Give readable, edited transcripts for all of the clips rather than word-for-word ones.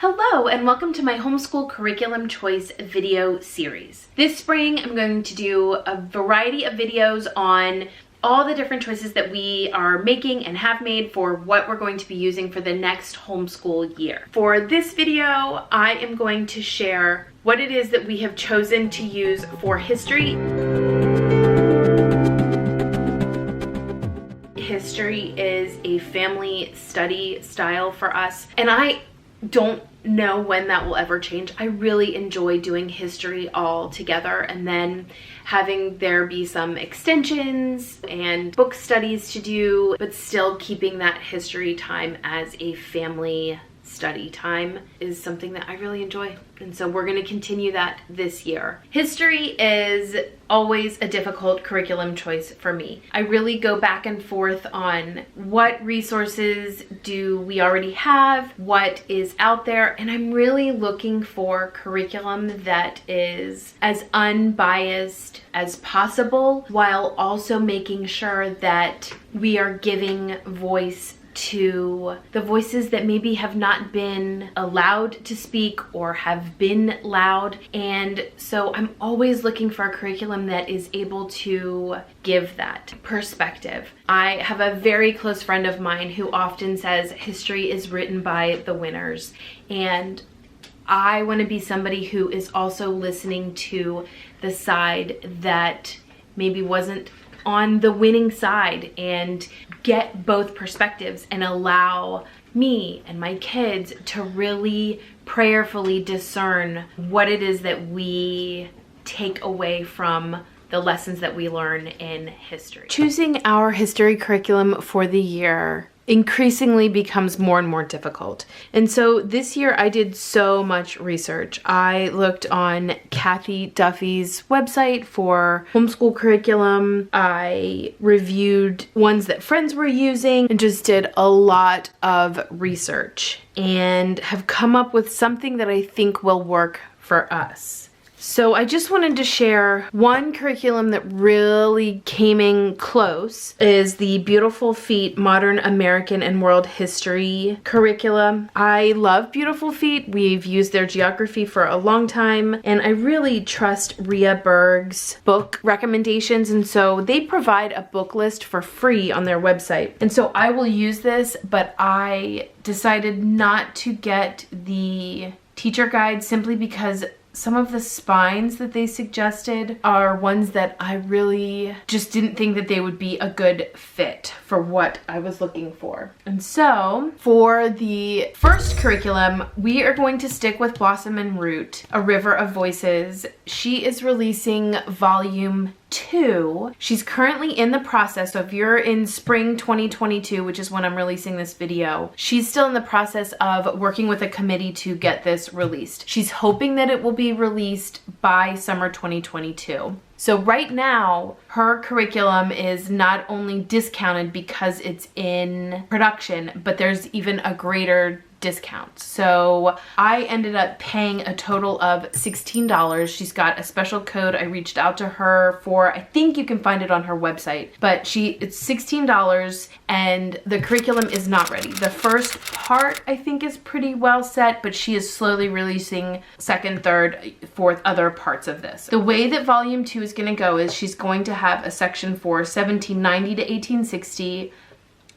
Hello and welcome to my homeschool curriculum choice video series. This spring I'm going to do a variety of videos on all the different choices that we are making and have made for what we're going to be using for the next homeschool year. For this video, I am going to share what it is that we have chosen to use for history. History is a family study style for us, and I don't know when that will ever change. I really enjoy doing history all together and then having there be some extensions and book studies to do, but still keeping that history time as a family study time is something that I really enjoy. And so we're going to continue that this year. History is always a difficult curriculum choice for me. I really go back and forth on what resources do we already have, what is out there, and I'm really looking for curriculum that is as unbiased as possible while also making sure that we are giving voice to the voices that maybe have not been allowed to speak or have been loud. And so I'm always looking for a curriculum that is able to give that perspective. I have a very close friend of mine who often says history is written by the winners, and I want to be somebody who is also listening to the side that maybe wasn't on the winning side and get both perspectives and allow me and my kids to really prayerfully discern what it is that we take away from the lessons that we learn in history. Choosing our history curriculum for the year increasingly becomes more and more difficult. And so this year I did so much research. I looked on Kathy Duffy's website for homeschool curriculum. I reviewed ones that friends were using and just did a lot of research and have come up with something that I think will work for us. So I just wanted to share one curriculum that really came in close is the Beautiful Feet Modern American and World History curriculum. I love Beautiful Feet. We've used their geography for a long time, and I really trust Rhea Berg's book recommendations, and so they provide a book list for free on their website. And so I will use this, but I decided not to get the teacher guide simply because some of the spines that they suggested are ones that I really just didn't think that they would be a good fit for what I was looking for. And so for the first curriculum, we are going to stick with Blossom and Root, A River of Voices. She is releasing volume 2. She's currently in the process, so if you're in spring 2022, which is when I'm releasing this video, she's still in the process of working with a committee to get this released. She's hoping that it will be released by summer 2022. So right now, her curriculum is not only discounted because it's in production, but there's even a greater discount. So I ended up paying a total of $16. She's got a special code. I reached out to her for, I think you can find it on her website, but it's $16 and the curriculum is not ready. The first part I think is pretty well set, but she is slowly releasing second, third, fourth, other parts of this. The way that volume 2 is going to go is she's going to have a section for 1790 to 1860,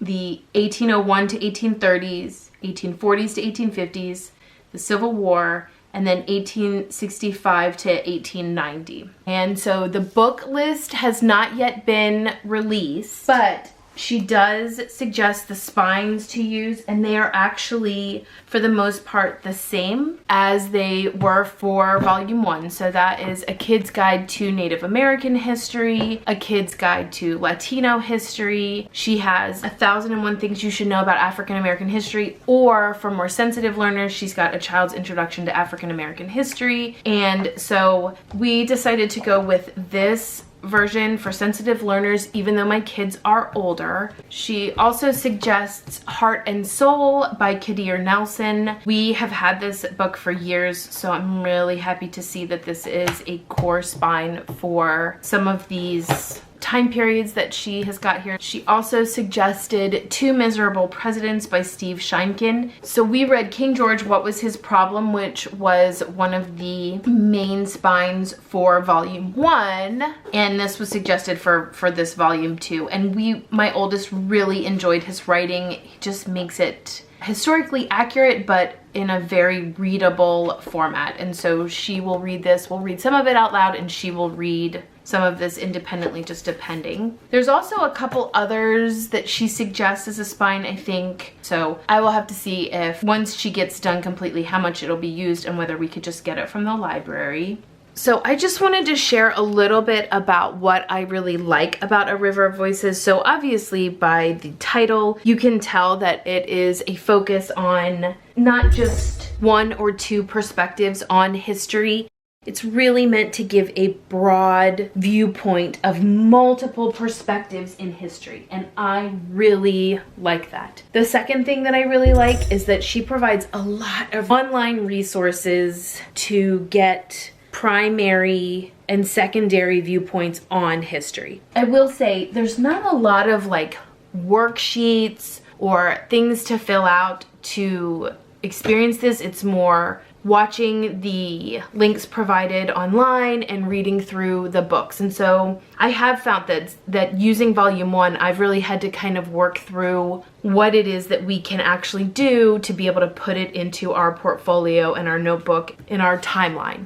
the 1801 to 1830s, 1840s to 1850s, the Civil War, and then 1865 to 1890. And so the book list has not yet been released, but she does suggest the spines to use, and they are actually, for the most part, the same as they were for volume 1. So that is a kid's guide to Native American history, a kid's guide to Latino history. She has 1001 Things You Should Know About African American History, or for more sensitive learners, she's got A Child's Introduction to African American History. And so we decided to go with this version for sensitive learners, even though my kids are older. She also suggests Heart and Soul by Kadir Nelson. We have had this book for years, so I'm really happy to see that this is a core spine for some of these time periods that she has got here. She also suggested Two Miserable Presidents by Steve Sheinkin. So we read King George, What Was His Problem, which was one of the main spines for volume 1, and this was suggested for this volume 2. And my oldest really enjoyed his writing. He just makes it historically accurate, but in a very readable format. And so she will read this, we'll read some of it out loud, and she will read some of this independently, just depending. There's also a couple others that she suggests as a spine, I think. So I will have to see if once she gets done completely, how much it'll be used and whether we could just get it from the library. So I just wanted to share a little bit about what I really like about A River of Voices. So obviously by the title, you can tell that it is a focus on not just one or two perspectives on history. It's really meant to give a broad viewpoint of multiple perspectives in history, and I really like that. The second thing that I really like is that she provides a lot of online resources to get primary and secondary viewpoints on history. I will say there's not a lot of like worksheets or things to fill out to experience this. It's more watching the links provided online and reading through the books. And so I have found that using volume 1, I've really had to kind of work through what it is that we can actually do to be able to put it into our portfolio and our notebook in our timeline.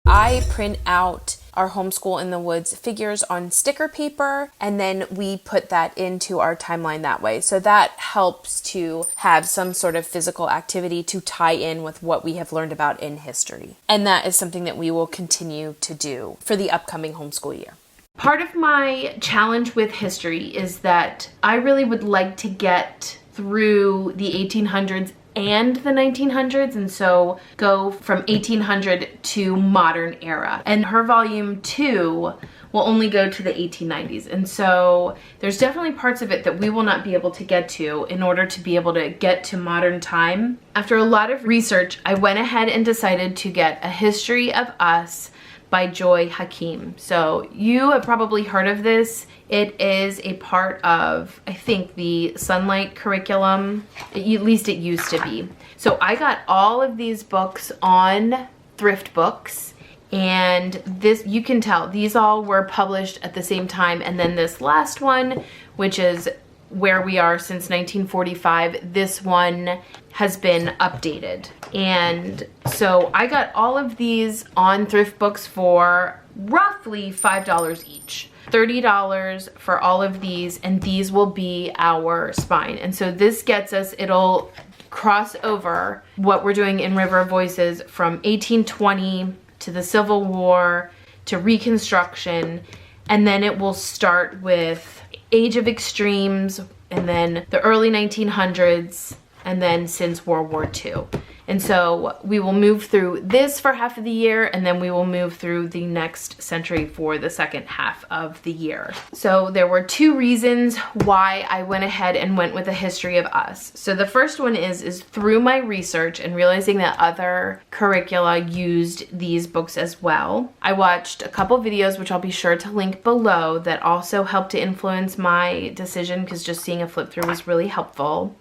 I print out our Homeschool in the Woods figures on sticker paper, and then we put that into our timeline that way. So that helps to have some sort of physical activity to tie in with what we have learned about in history. And that is something that we will continue to do for the upcoming homeschool year. Part of my challenge with history is that I really would like to get through the 1800s and the 1900s, and so go from 1800 to modern era. And her volume 2 will only go to the 1890s. And so there's definitely parts of it that we will not be able to get to in order to be able to get to modern time. After a lot of research, I went ahead and decided to get A History of Us by Joy Hakeem. So you have probably heard of this. It is a part of, I think, the Sunlight curriculum. At least it used to be. So I got all of these books on Thrift Books, and this, you can tell, these all were published at the same time. And then this last one, which is where we are since 1945, this one has been updated. And so I got all of these on Thrift Books for roughly $5 each. $30 for all of these, and these will be our spine. And so this gets us, it'll cross over what we're doing in River of Voices from 1820 to the Civil War to Reconstruction, and then it will start with Age of Extremes, and then the early 1900s, and then since World War II. And so we will move through this for half of the year, and then we will move through the next century for the second half of the year. So there were two reasons why I went ahead and went with A History of Us. So the first one is through my research and realizing that other curricula used these books as well. I watched a couple videos, which I'll be sure to link below, that also helped to influence my decision, because just seeing a flip through was really helpful.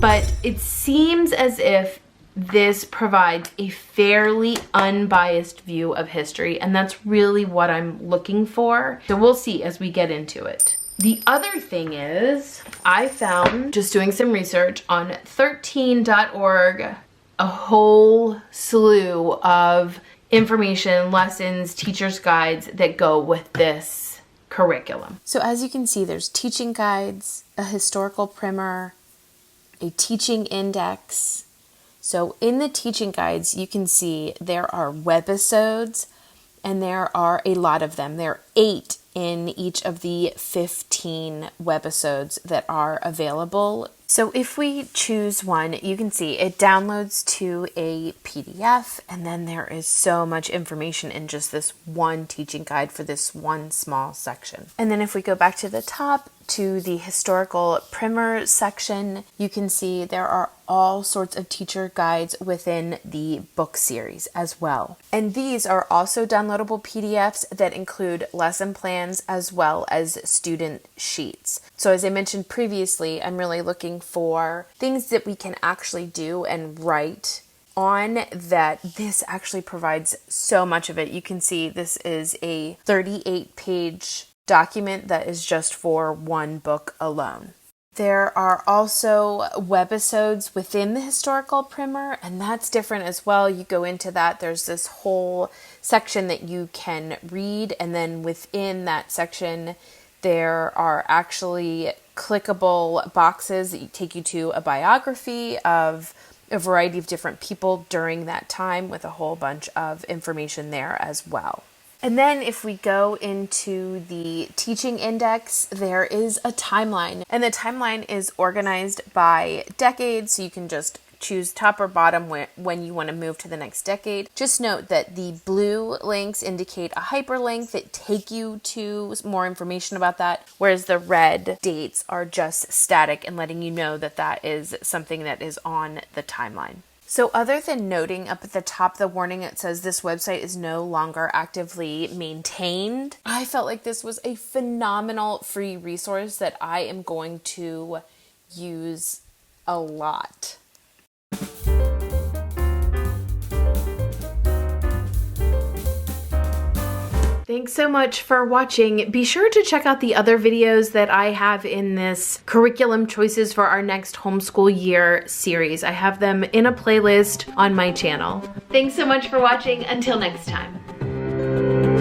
But it seems as if this provides a fairly unbiased view of history, and that's really what I'm looking for. So we'll see as we get into it. The other thing is, I found, just doing some research on 13.org, a whole slew of information, lessons, teacher's guides that go with this curriculum. So as you can see, there's teaching guides, a historical primer, a teaching index. So in the teaching guides, you can see there are webisodes, and there are a lot of them. There are 8 in each of the 15 webisodes that are available. So if we choose one, you can see it downloads to a PDF, and then there is so much information in just this one teaching guide for this one small section. And then if we go back to the top, to the historical primer section, you can see there are all sorts of teacher guides within the book series as well. And these are also downloadable PDFs that include lesson plans as well as student sheets. So as I mentioned previously, I'm really looking for things that we can actually do and write on that this actually provides so much of it. You can see this is a 38-page document that is just for one book alone. There are also webisodes within the historical primer, and that's different as well. You go into that, there's this whole section that you can read, and then within that section there are actually clickable boxes that take you to a biography of a variety of different people during that time with a whole bunch of information there as well. And then if we go into the teaching index, there is a timeline, and the timeline is organized by decades, so you can just choose top or bottom when you want to move to the next decade. Just note that the blue links indicate a hyperlink that take you to more information about that, whereas the red dates are just static and letting you know that that is something that is on the timeline. So other than noting up at the top the warning that says this website is no longer actively maintained, I felt like this was a phenomenal free resource that I am going to use a lot. Thanks so much for watching. Be sure to check out the other videos that I have in this curriculum choices for our next homeschool year series. I have them in a playlist on my channel. Thanks so much for watching. Until next time.